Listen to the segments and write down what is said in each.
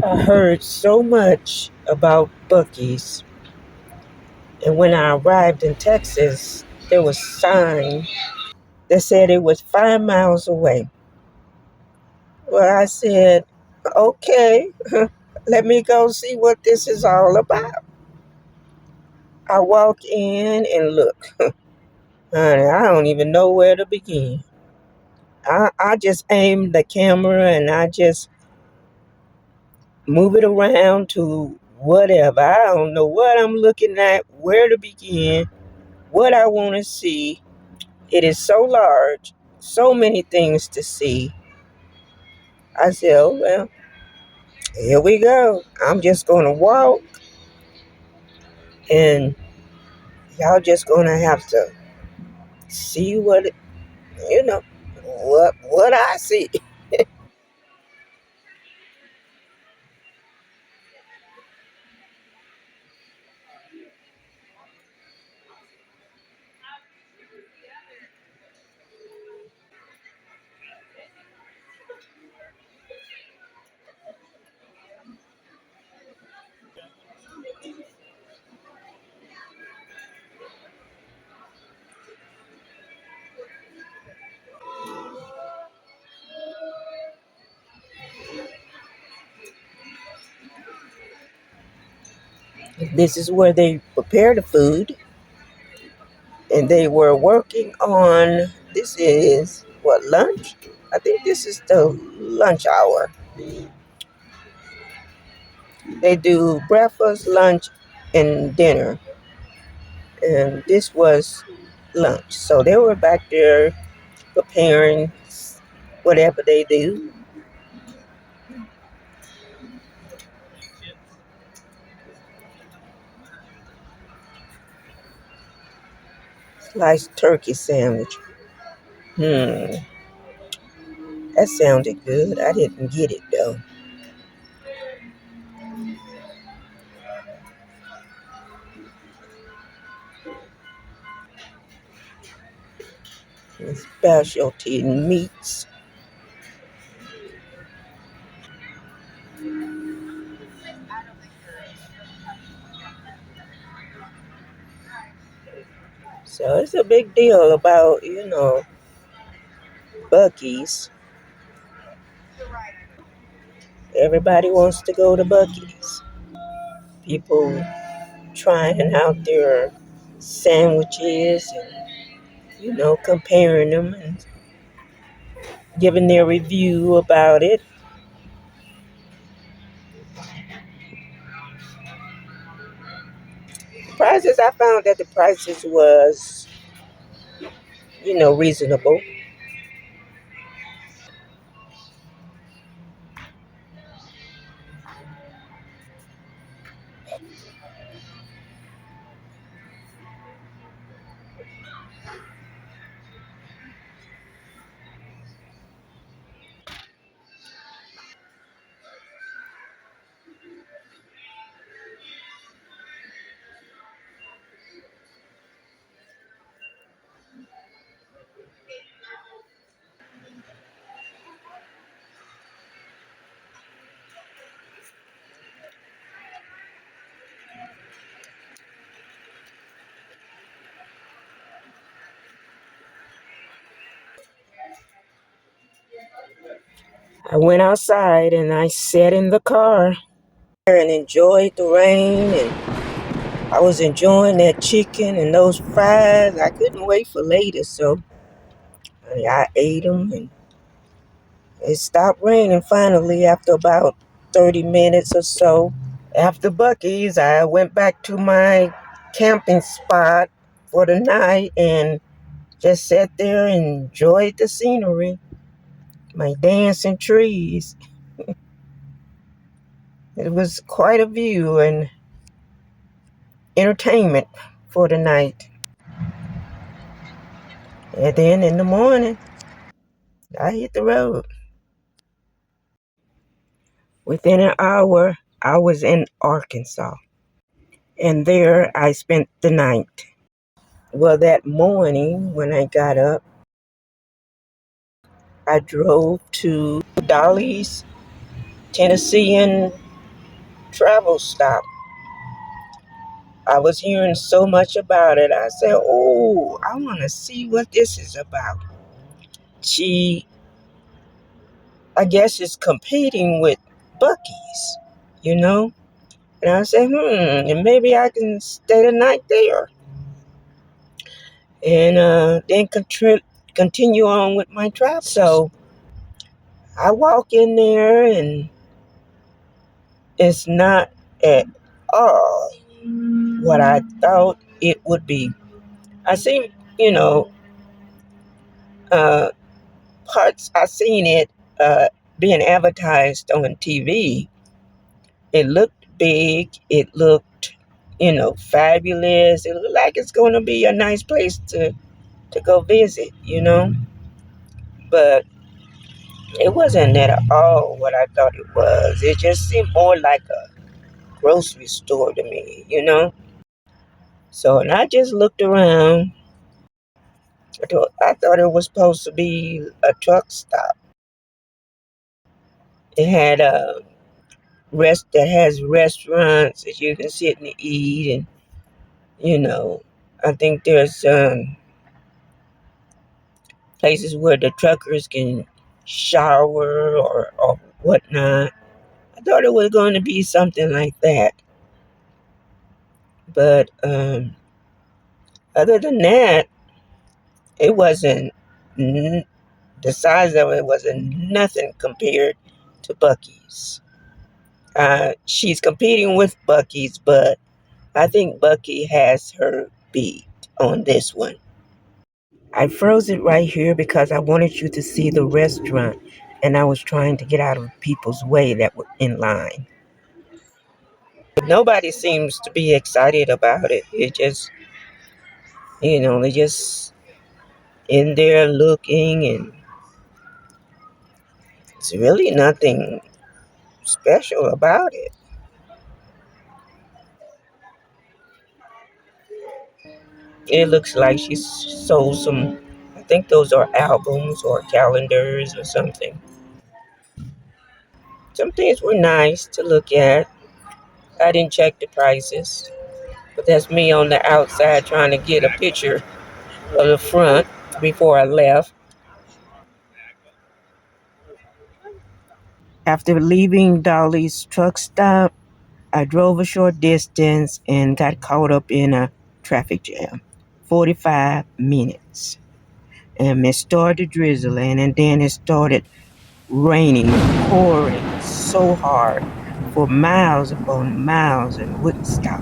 I heard so much about Buc-ee's, and when I arrived in Texas, there was a sign that said it was 5 miles away. Well, I said, okay, let me go see what this is all about. I walk in and look, honey, I don't even know where to begin. I just aim the camera and I just move it around to whatever. I don't know what I'm looking at, where to begin, what I want to see. It is so large, so many things to see. I said, oh, well, here we go. I'm just going to walk and y'all just going to have to see you know, what I see. This is where they prepare the food. And they were working on, this is what, lunch? I think this is the lunch hour. They do breakfast, lunch, and dinner. And this was lunch. So they were back there preparing whatever they do. Sliced turkey sandwich. Hmm, that sounded good. I didn't get it though. Specialty meats. So it's a big deal about, Buc-ee's. Everybody wants to go to Buc-ee's. People trying out their sandwiches and, comparing them and giving their review about it. Prices, I found that the prices was, reasonable. I went outside and I sat in the car and enjoyed the rain, and I was enjoying that chicken and those fries. I couldn't wait for later, so I ate them, and it stopped raining finally after about 30 minutes or so. After Buc-ee's, I went back to my camping spot for the night and just sat there and enjoyed the scenery, my dancing trees. It was quite a view and entertainment for the night. And then in the morning, I hit the road. Within an hour, I was in Arkansas. And there I spent the night. Well, that morning when I got up, I drove to Dolly's Tennessean travel stop. I was hearing so much about it. I said, oh, I want to see what this is about. She, I guess, is competing with Buc-ee's, you know? And I said, and maybe I can stay the night there. And then continue on with my travels. So I walk in there, and it's not at all what I thought it would be. I seen, you know, uh, parts, I seen it being advertised on TV. It looked big. It looked, fabulous. It looked like it's going to be a nice place to go visit, But it wasn't at all what I thought it was. It just seemed more like a grocery store to me. So, and I just looked around. I thought it was supposed to be a truck stop. It had a that has restaurants that you can sit and eat, and I think there's places where the truckers can shower or whatnot. I thought it was going to be something like that, but other than that, it wasn't. The size of it wasn't nothing compared to Buc-ee's. She's competing with Buc-ee's, but I think Bucky has her beat on this one. I froze it right here because I wanted you to see the restaurant, and I was trying to get out of people's way that were in line. But nobody seems to be excited about it. It just, they just in there looking, and it's really nothing special about it. It looks like she sold some, I think those are albums or calendars or something. Some things were nice to look at. I didn't check the prices, but that's me on the outside trying to get a picture of the front before I left. After leaving Dolly's truck stop, I drove a short distance and got caught up in a traffic jam. 45 minutes. And it started drizzling, and then it started raining, pouring so hard for miles upon miles and wouldn't stop.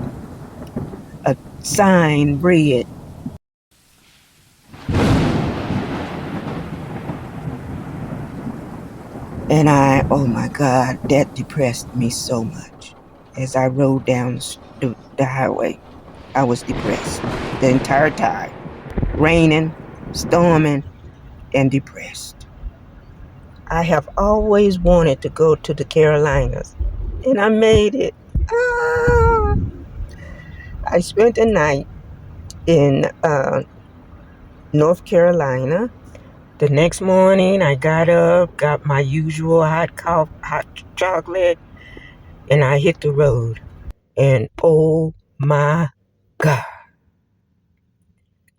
A sign read, and oh my God, that depressed me so much. As I rode down the highway, I was depressed the entire time. Raining, storming, and depressed. I have always wanted to go to the Carolinas, and I made it. Ah! I spent the night in North Carolina. The next morning, I got up, got my usual hot chocolate, and I hit the road. And oh my God,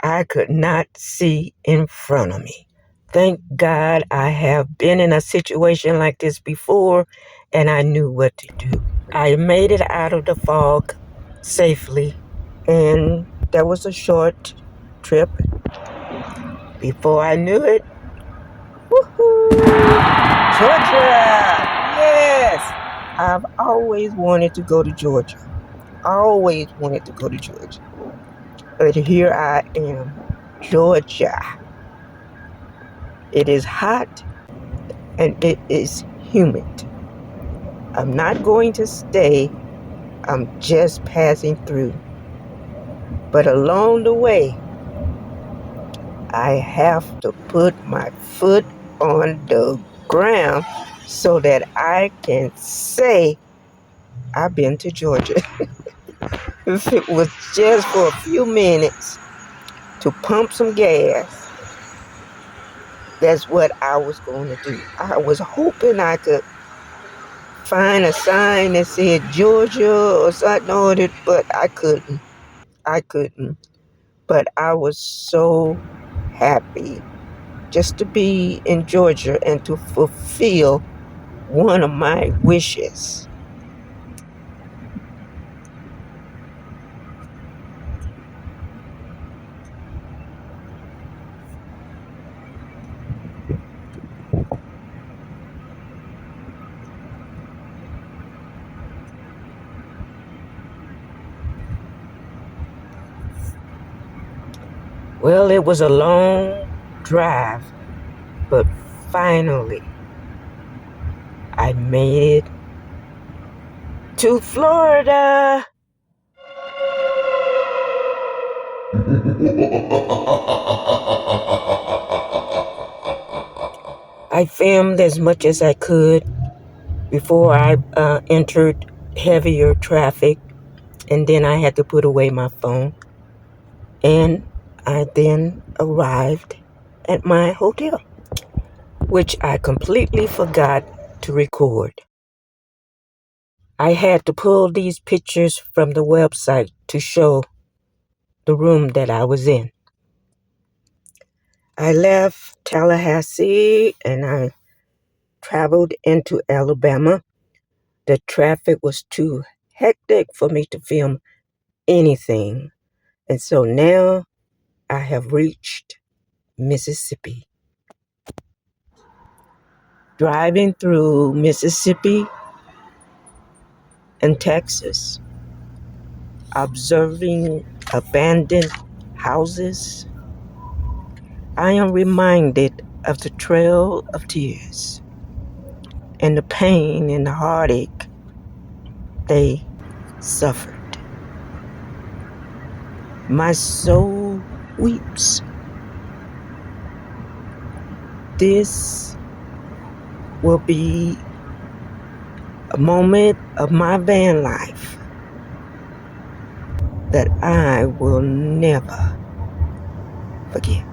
I could not see in front of me. Thank God I have been in a situation like this before, and I knew what to do. I made it out of the fog safely, and that was a short trip. Before I knew it, woohoo! Georgia! Yes! I've always wanted to go to Georgia. Always wanted to go to Georgia. But here I am, Georgia. It is hot and it is humid. I'm not going to stay. I'm just passing through. But along the way, I have to put my foot on the ground so that I can say I've been to Georgia. If it was just for a few minutes to pump some gas, that's what I was going to do. I was hoping I could find a sign that said Georgia or something on it, but I couldn't. I couldn't. But I was so happy just to be in Georgia and to fulfill one of my wishes. Well, it was a long drive, but finally I made it to Florida. I filmed as much as I could before I entered heavier traffic, and then I had to put away my phone. And I then arrived at my hotel, which I completely forgot to record. I had to pull these pictures from the website to show the room that I was in. I left Tallahassee and I traveled into Alabama. The traffic was too hectic for me to film anything. And so now I have reached Mississippi. Driving through Mississippi and Texas, observing abandoned houses, I am reminded of the Trail of Tears and the pain and the heartache they suffered. My soul weeps. This will be a moment of my van life that I will never forget.